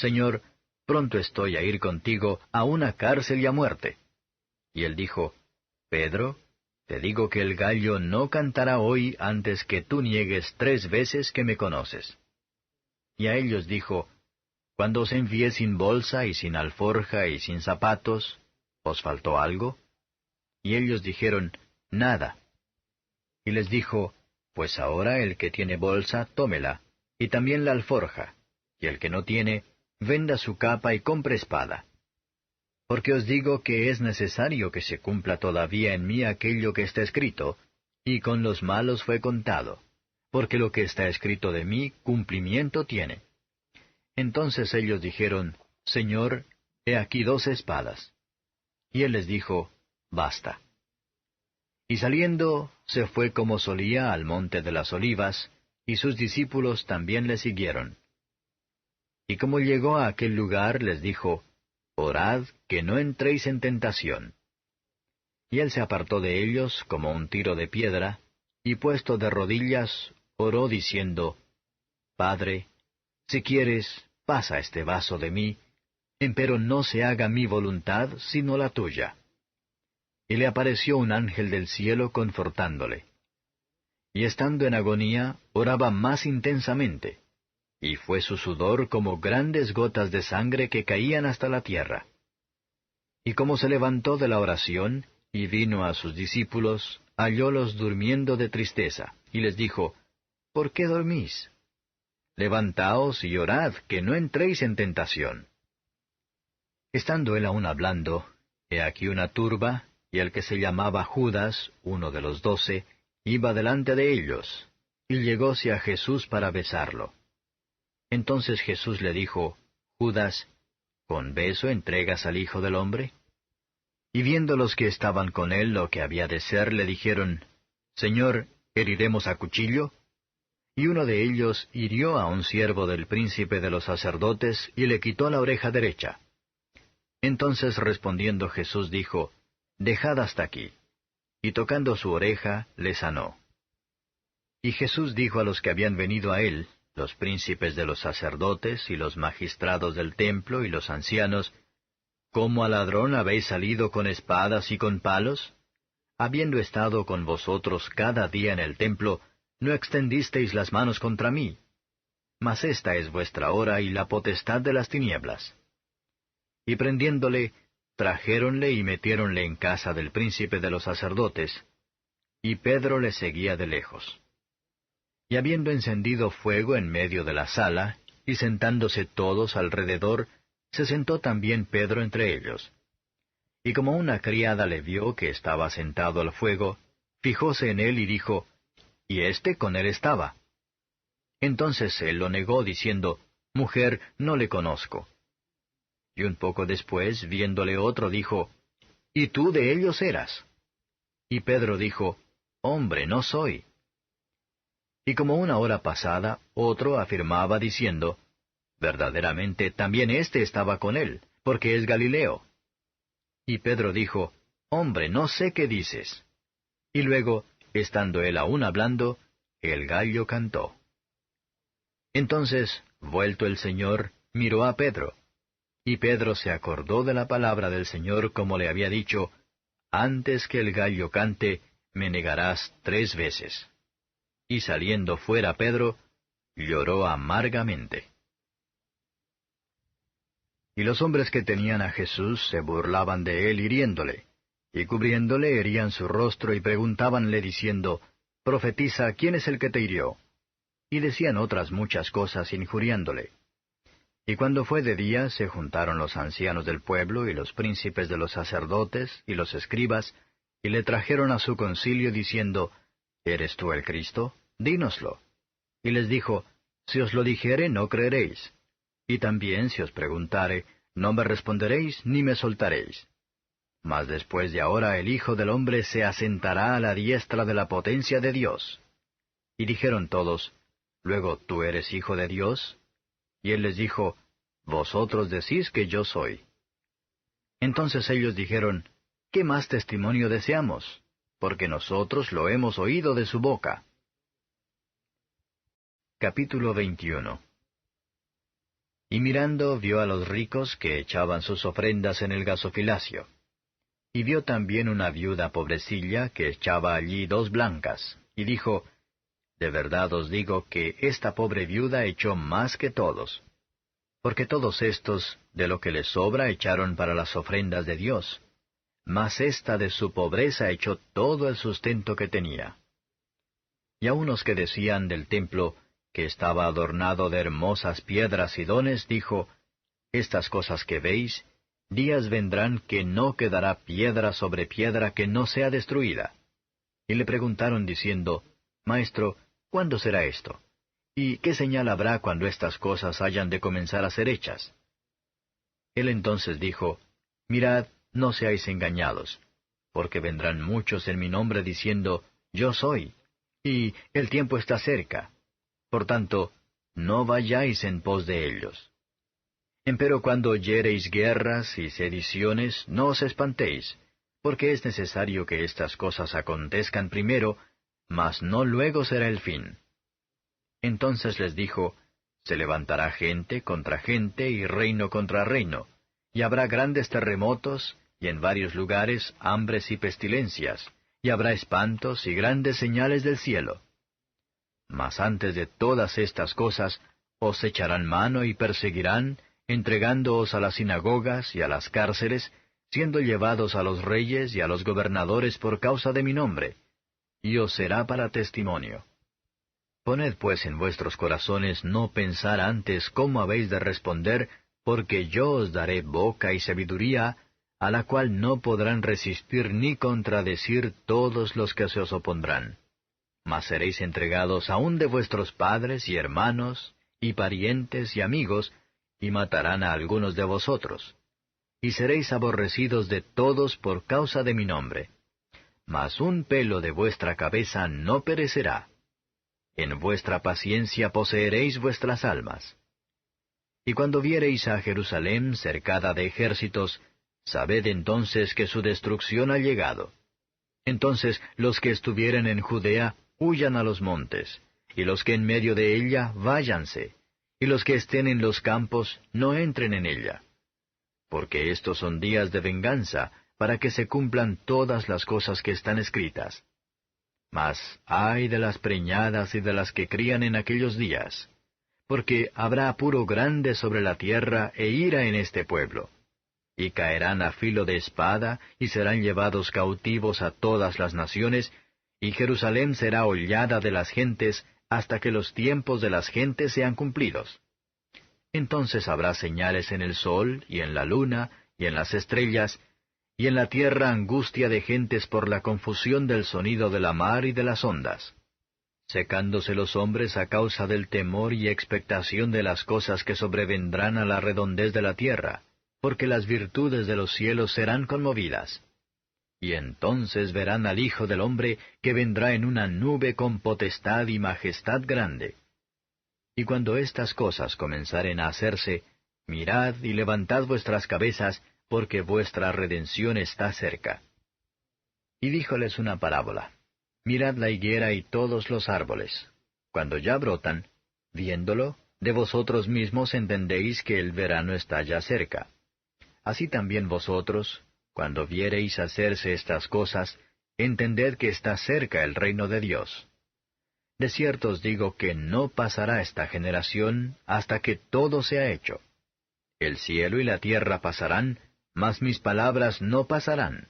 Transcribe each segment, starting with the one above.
Señor, pronto estoy a ir contigo a una cárcel y a muerte. Y él dijo, Pedro, te digo que el gallo no cantará hoy antes que tú niegues 3 veces que me conoces. Y a ellos dijo, Cuando os envié sin bolsa y sin alforja y sin zapatos, ¿os faltó algo? Y ellos dijeron, Nada. Y les dijo, Pues ahora el que tiene bolsa, tómela, y también la alforja, y el que no tiene, venda su capa y compre espada. Porque os digo que es necesario que se cumpla todavía en mí aquello que está escrito, y con los malos fue contado, porque lo que está escrito de mí cumplimiento tiene. Entonces ellos dijeron, Señor, he aquí 2 espadas. Y él les dijo, Basta. Y saliendo, se fue como solía al monte de las Olivas, y sus discípulos también le siguieron. Y como llegó a aquel lugar, les dijo, Orad que no entréis en tentación. Y él se apartó de ellos como un tiro de piedra, y puesto de rodillas, oró diciendo, Padre, si quieres, pasa este vaso de mí, empero no se haga mi voluntad sino la tuya. Y le apareció un ángel del cielo confortándole. Y estando en agonía, oraba más intensamente, y fue su sudor como grandes gotas de sangre que caían hasta la tierra. Y como se levantó de la oración, y vino a sus discípulos, hallólos durmiendo de tristeza, y les dijo, ¿Por qué dormís? Levantaos y orad, que no entréis en tentación. Estando él aún hablando, he aquí una turba, y el que se llamaba Judas, uno de los 12, iba delante de ellos, y llegóse a Jesús para besarlo. Entonces Jesús le dijo, Judas, ¿con beso entregas al Hijo del Hombre? Y viendo los que estaban con él lo que había de ser, le dijeron, Señor, ¿heriremos a cuchillo? Y uno de ellos hirió a un siervo del príncipe de los sacerdotes, y le quitó la oreja derecha. Entonces respondiendo Jesús dijo, Dejad hasta aquí. Y tocando su oreja, le sanó. Y Jesús dijo a los que habían venido a él, los príncipes de los sacerdotes, y los magistrados del templo, y los ancianos, ¿Cómo al ladrón habéis salido con espadas y con palos? Habiendo estado con vosotros cada día en el templo, no extendisteis las manos contra mí. Mas esta es vuestra hora y la potestad de las tinieblas. Y prendiéndole, trajéronle y metiéronle en casa del príncipe de los sacerdotes, y Pedro le seguía de lejos. Y habiendo encendido fuego en medio de la sala, y sentándose todos alrededor, se sentó también Pedro entre ellos. Y como una criada le vio que estaba sentado al fuego, fijóse en él y dijo, «¿Y éste con él estaba?» Entonces él lo negó, diciendo, «Mujer, no le conozco». Y un poco después, viéndole otro, dijo, «¿Y tú de ellos eras?» Y Pedro dijo, «Hombre, no soy». Y como una hora pasada, otro afirmaba diciendo, «Verdaderamente también éste estaba con él, porque es Galileo». Y Pedro dijo, «Hombre, no sé qué dices». Y luego, estando él aún hablando, el gallo cantó. Entonces, vuelto el Señor, miró a Pedro. Y Pedro se acordó de la palabra del Señor como le había dicho, «Antes que el gallo cante, me negarás 3 veces». Y saliendo fuera Pedro, lloró amargamente. Y los hombres que tenían a Jesús se burlaban de él hiriéndole, y cubriéndole herían su rostro y preguntábanle diciendo, «Profetiza, ¿quién es el que te hirió?» Y decían otras muchas cosas injuriándole. Y cuando fue de día, se juntaron los ancianos del pueblo y los príncipes de los sacerdotes y los escribas, y le trajeron a su concilio diciendo, «¿Eres tú el Cristo? Dínoslo». Y les dijo, «Si os lo dijere, no creeréis. Y también si os preguntare, no me responderéis ni me soltaréis. Mas después de ahora el Hijo del Hombre se asentará a la diestra de la potencia de Dios». Y dijeron todos, «Luego, ¿tú eres Hijo de Dios?» Y él les dijo, «Vosotros decís que yo soy». Entonces ellos dijeron, «¿Qué más testimonio deseamos? Porque nosotros lo hemos oído de su boca». Capítulo 21. y mirando vio a los ricos que echaban sus ofrendas en el gasofilacio. Y vio también una viuda pobrecilla que echaba allí 2 blancas, y dijo, de verdad os digo que esta pobre viuda echó más que todos, porque todos estos de lo que les sobra echaron para las ofrendas de Dios, mas ésta de su pobreza echó todo el sustento que tenía. Y a unos que decían del templo, que estaba adornado de hermosas piedras y dones, dijo, estas cosas que veis, días vendrán que no quedará piedra sobre piedra que no sea destruida. Y le preguntaron diciendo, Maestro, ¿cuándo será esto? ¿Y qué señal habrá cuando estas cosas hayan de comenzar a ser hechas? Él entonces dijo, Mirad, no seáis engañados, porque vendrán muchos en mi nombre diciendo, Yo soy, y el tiempo está cerca. Por tanto, no vayáis en pos de ellos. Empero cuando oyereis guerras y sediciones, no os espantéis, porque es necesario que estas cosas acontezcan primero, mas no luego será el fin. Entonces les dijo, se levantará gente contra gente y reino contra reino, y habrá grandes terremotos, y en varios lugares hambres y pestilencias, y habrá espantos y grandes señales del cielo. Mas antes de todas estas cosas, os echarán mano y perseguirán, entregándoos a las sinagogas y a las cárceles, siendo llevados a los reyes y a los gobernadores por causa de mi nombre, y os será para testimonio. Poned pues en vuestros corazones no pensar antes cómo habéis de responder, porque yo os daré boca y sabiduría, a la cual no podrán resistir ni contradecir todos los que se os opondrán. Mas seréis entregados aun de vuestros padres y hermanos, y parientes y amigos, y matarán a algunos de vosotros. Y seréis aborrecidos de todos por causa de mi nombre. Mas un pelo de vuestra cabeza no perecerá. En vuestra paciencia poseeréis vuestras almas. Y cuando viereis a Jerusalén cercada de ejércitos, sabed entonces que su destrucción ha llegado. Entonces los que estuvieren en Judea, huyan a los montes, y los que en medio de ella, váyanse, y los que estén en los campos, no entren en ella. Porque estos son días de venganza, para que se cumplan todas las cosas que están escritas. Mas ay de las preñadas y de las que crían en aquellos días, porque habrá apuro grande sobre la tierra e ira en este pueblo. Y caerán a filo de espada, y serán llevados cautivos a todas las naciones, y Jerusalén será hollada de las gentes, hasta que los tiempos de las gentes sean cumplidos. Entonces habrá señales en el sol, y en la luna, y en las estrellas, y en la tierra angustia de gentes por la confusión del sonido de la mar y de las ondas, secándose los hombres a causa del temor y expectación de las cosas que sobrevendrán a la redondez de la tierra, porque las virtudes de los cielos serán conmovidas. Y entonces verán al Hijo del Hombre que vendrá en una nube con potestad y majestad grande. Y cuando estas cosas comenzaren a hacerse, mirad y levantad vuestras cabezas, porque vuestra redención está cerca. Y díjoles una parábola. Mirad la higuera y todos los árboles. Cuando ya brotan, viéndolo, de vosotros mismos entendéis que el verano está ya cerca. Así también vosotros, cuando viereis hacerse estas cosas, entended que está cerca el reino de Dios. De cierto os digo que no pasará esta generación hasta que todo sea hecho. El cielo y la tierra pasarán, mas mis palabras no pasarán.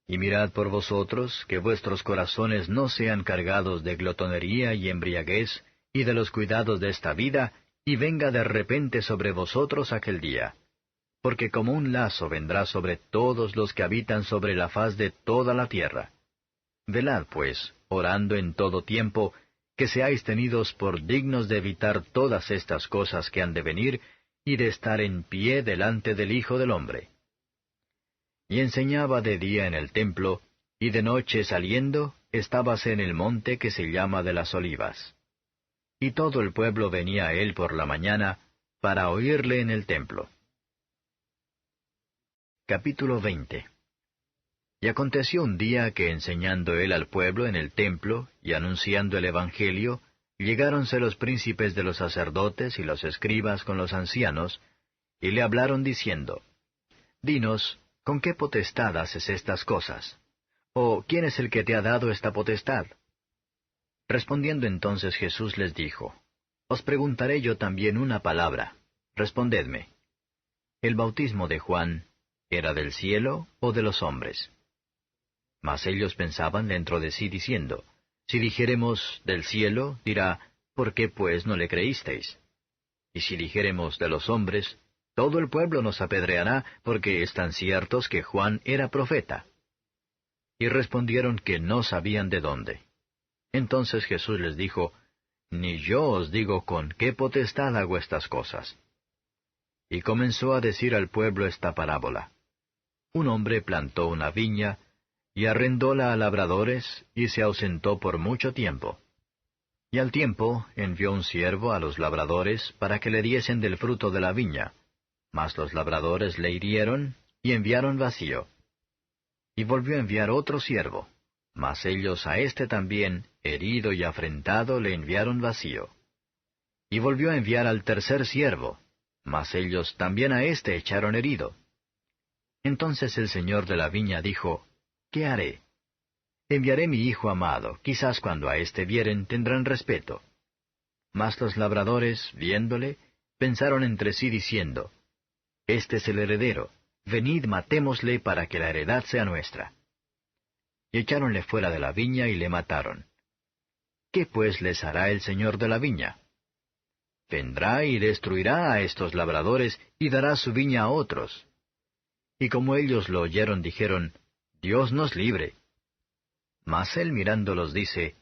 Y mirad por vosotros, que vuestros corazones no sean cargados de glotonería y embriaguez, y de los cuidados de esta vida, y venga de repente sobre vosotros aquel día. Porque como un lazo vendrá sobre todos los que habitan sobre la faz de toda la tierra. Velad, pues, orando en todo tiempo, que seáis tenidos por dignos de evitar todas estas cosas que han de venir, y de estar en pie delante del Hijo del Hombre. Y enseñaba de día en el templo, y de noche saliendo, estábase en el monte que se llama de las Olivas. Y todo el pueblo venía a él por la mañana, para oírle en el templo. Capítulo 20. Y aconteció un día que enseñando él al pueblo en el templo, y anunciando el Evangelio, llegáronse los príncipes de los sacerdotes y los escribas con los ancianos, y le hablaron diciendo, Dinos, ¿con qué potestad haces estas cosas? ¿O quién es el que te ha dado esta potestad? Respondiendo entonces Jesús les dijo, Os preguntaré yo también una palabra, respondedme. ¿El bautismo de Juan era del cielo o de los hombres? Mas ellos pensaban dentro de sí diciendo, Si dijéremos del cielo, dirá, ¿por qué pues no le creísteis? Y si dijéremos de los hombres, todo el pueblo nos apedreará, porque están ciertos que Juan era profeta. Y respondieron que no sabían de dónde. Entonces Jesús les dijo, Ni yo os digo con qué potestad hago estas cosas. Y comenzó a decir al pueblo esta parábola. Un hombre plantó una viña, y arrendóla a labradores, y se ausentó por mucho tiempo. Y al tiempo envió un siervo a los labradores para que le diesen del fruto de la viña. Mas los labradores le hirieron, y enviaron vacío. Y volvió a enviar otro siervo, mas ellos a éste también, herido y afrentado, le enviaron vacío. Y volvió a enviar al tercer siervo, mas ellos también a éste echaron herido. Entonces el señor de la viña dijo, ¿Qué haré? Enviaré mi hijo amado, quizás cuando a éste vieren tendrán respeto. Mas los labradores, viéndole, pensaron entre sí diciendo, Este es el heredero, venid matémosle para que la heredad sea nuestra. Y echáronle fuera de la viña y le mataron. ¿Qué pues les hará el señor de la viña? Vendrá y destruirá a estos labradores y dará su viña a otros. Y como ellos lo oyeron, dijeron, Dios nos libre. Mas él mirándolos dice,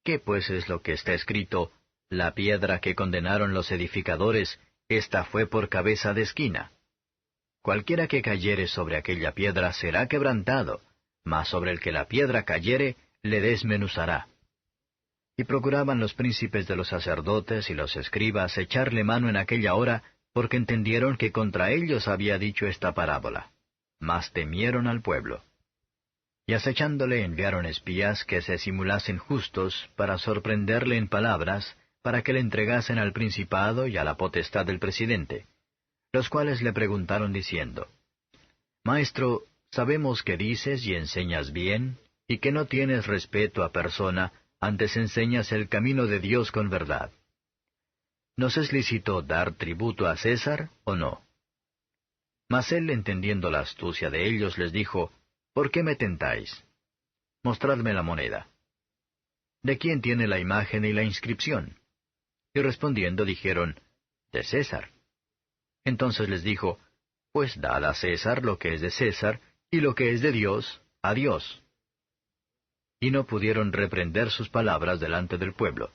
¿qué pues es lo que está escrito? La piedra que condenaron los edificadores, esta fue por cabeza de esquina. Cualquiera que cayere sobre aquella piedra será quebrantado, mas sobre el que la piedra cayere, le desmenuzará. Y procuraban los príncipes de los sacerdotes y los escribas echarle mano en aquella hora, porque entendieron que contra ellos había dicho esta parábola. Mas temieron al pueblo. Y acechándole enviaron espías que se simulasen justos, para sorprenderle en palabras, para que le entregasen al principado y a la potestad del presidente, los cuales le preguntaron diciendo, Maestro, sabemos que dices y enseñas bien, y que no tienes respeto a persona, antes enseñas el camino de Dios con verdad. ¿Nos es lícito dar tributo a César o no? Mas él, entendiendo la astucia de ellos, les dijo, ¿por qué me tentáis? Mostradme la moneda. ¿De quién tiene la imagen y la inscripción? Y respondiendo dijeron, de César. Entonces les dijo, pues dad a César lo que es de César, y lo que es de Dios, a Dios. Y no pudieron reprender sus palabras delante del pueblo.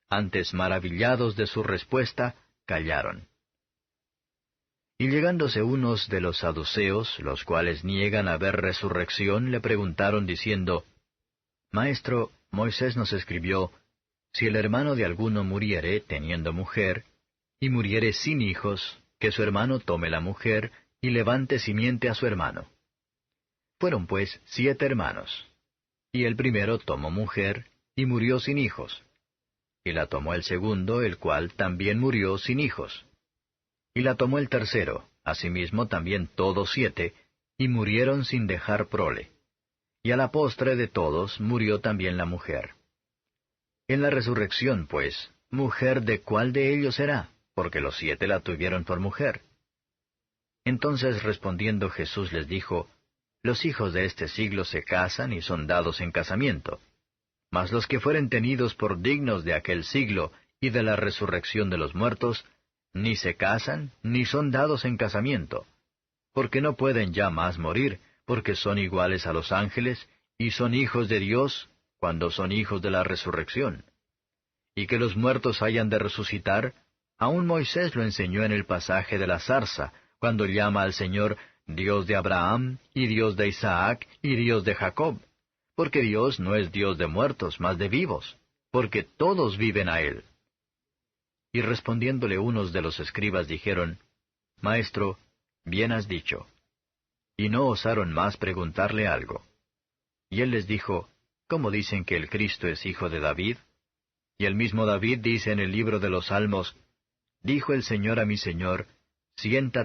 Antes, maravillados de su respuesta, callaron. Y llegándose unos de los saduceos, los cuales niegan haber resurrección, le preguntaron diciendo, Maestro, Moisés nos escribió, si el hermano de alguno muriere teniendo mujer, y muriere sin hijos, que su hermano tome la mujer, y levante simiente a su hermano. Fueron pues 7 hermanos. Y el primero tomó mujer, y murió sin hijos. Y la tomó el segundo, el cual también murió sin hijos. Y la tomó el tercero, asimismo también todos 7, y murieron sin dejar prole. Y a la postre de todos murió también la mujer. En la resurrección, pues, ¿mujer de cuál de ellos será? Porque los 7 la tuvieron por mujer. Entonces respondiendo Jesús les dijo, Los hijos de este siglo se casan y son dados en casamiento. Mas los que fueren tenidos por dignos de aquel siglo y de la resurrección de los muertos, ni se casan, ni son dados en casamiento, porque no pueden ya más morir, porque son iguales a los ángeles, y son hijos de Dios, cuando son hijos de la resurrección. Y que los muertos hayan de resucitar, aun Moisés lo enseñó en el pasaje de la zarza, cuando llama al Señor Dios de Abraham, y Dios de Isaac, y Dios de Jacob, porque Dios no es Dios de muertos, mas de vivos, porque todos viven a Él. Y respondiéndole unos de los escribas dijeron, Maestro, bien has dicho. Y no osaron más preguntarle algo. Y él les dijo, ¿cómo dicen que el Cristo es hijo de David? Y el mismo David dice en el libro de los Salmos, Dijo el Señor a mi Señor, Siéntate